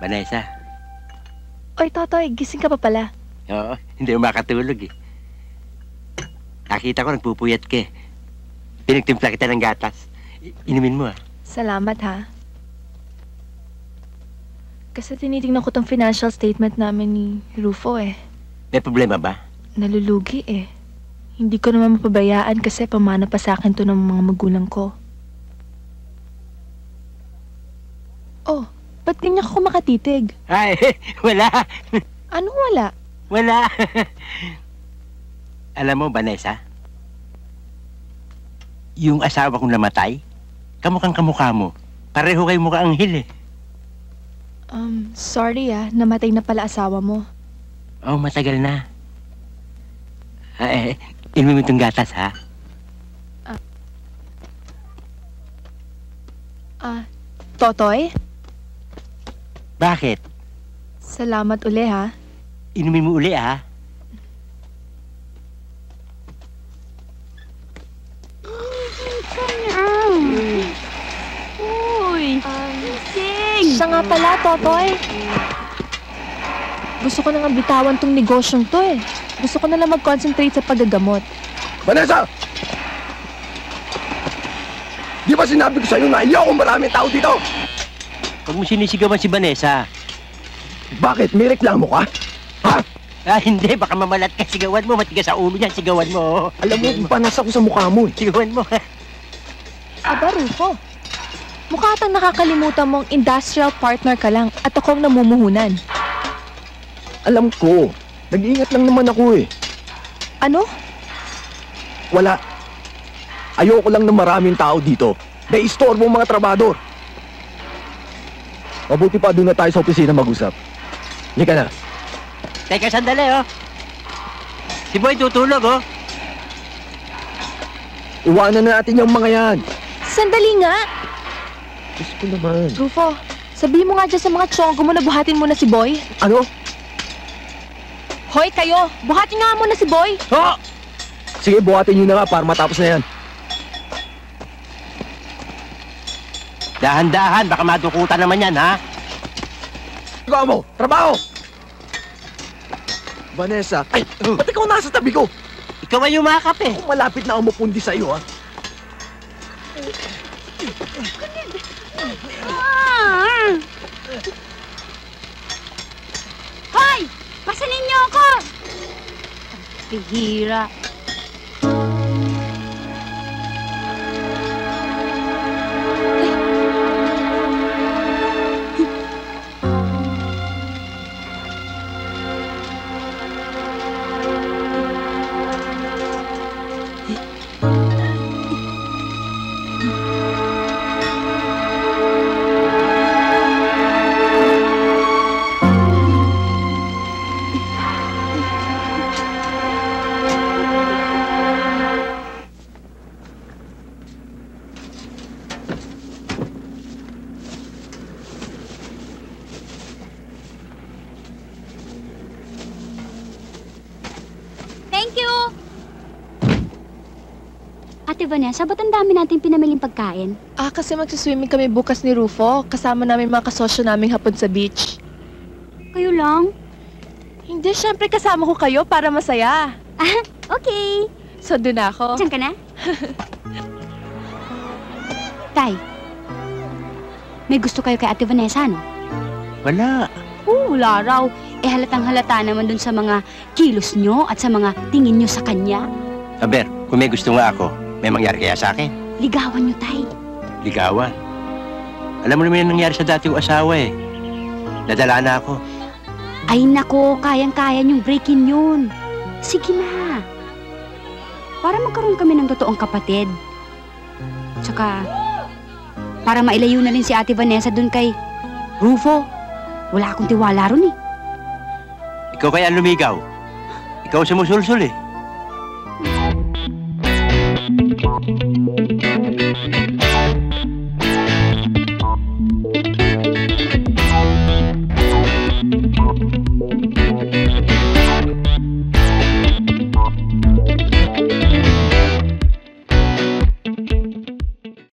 Vanessa. Oy, Totoy, gising ka pa pala. Oo, hindi mo makatulog eh. Nakita ko nagpupuyat ka eh. Pinagtimpla kita ng gatas. Inumin mo ah. Salamat ha. Kasi tinitingnan ko tong financial statement namin ni Rufo eh. May problema ba? Nalulugi eh. Hindi ko naman mapabayaan kasi pamana pa sa akin to ng mga magulang ko. Oh, ba't ganyan ka makatitig? Ay, wala. Anong wala? Wala. Alam mo, Vanessa, yung asawa kong namatay, kamukhang kamukha mo. Pareho kayo mukha anghel eh. Sorry namatay na pala asawa mo. Oh, matagal na. Inumin mo itong gatas, ha? Totoy? Bakit? Salamat uli ha. Inumin mo uli, ha? Uy! Siya nga pala, Totoy. Gusto ko na nga bitawan tong negosyong to eh. Gusto ko na lang mag-concentrate sa paggagamot. Vanessa! Di ba sinabi ko sa'yo na ayoko maraming tao dito? Huwag mo sinisigawan si Vanessa. Bakit? May reklamo ka? Ha? Hindi. Baka mamalat ka. Sigawan mo. Matigas sa ulo niyan. Sigawan mo. Alam mo, panas ako sa mukha mo eh. Sigawan mo. Aba, Rufo. Mukha tang nakakalimutan mong industrial partner ka lang at akong namumuhunan. Alam ko. Nag-iingat lang naman ako eh. Ano? Wala. Ayoko lang ng maraming tao dito. Nai-istorbo ang mga trabador. Mabuti pa doon na tayo sa opisina mag-usap. Halika na. Teka, sandali, oh. Si Boy tutulog, oh. Iwanan na natin yung mga yan. Sandali nga! Diyos ko naman. Rufo, sabihin mo nga dyan sa mga tsonggo mo na buhatin mo na si Boy. Ano? Hoy, kayo! Buhatin nga mo na si Boy! Ha? Sige, buhatin nyo na nga para matapos na yan. Dahan-dahan. Baka madukutan naman yan, ha? Gawa mo! Trabaho! Vanessa, ay! Ba't ikaw nasa tabi ko? Ikaw ay umakap, eh. Kung malapit na ako mapundi sa iyo, ha? Hoy! Pasanin niyo ako! Pihira. Ate Vanessa, ba't ang dami natin pinamiling pagkain? Kasi magsiswimming kami bukas ni Rufo. Kasama namin mga kasosyo naming hapon sa beach. Kayo lang? Hindi, syempre kasama ko kayo para masaya. Okay. So, doon ako. Diyan ka na? Tay, may gusto kayo kay Ate Vanessa, no? Wala. Wala raw. Halatang halata naman dun sa mga kilos nyo at sa mga tingin nyo sa kanya. Aber, kung may gusto nga ako, may mangyari kaya sa akin? Ligawan nyo, Tay. Ligawan? Alam mo naman yung nangyari sa dati kong asawa eh. Nadala na ako. Ay nako, kayang-kaya yung break-in yun. Sige na. Para magkaroon kami ng totoong kapatid. Tsaka, para mailayo na rin si Ate Vanessa dun kay Rufo. Wala akong tiwala ron eh. Ikaw kaya lumigaw. Ikaw sumusulsul eh.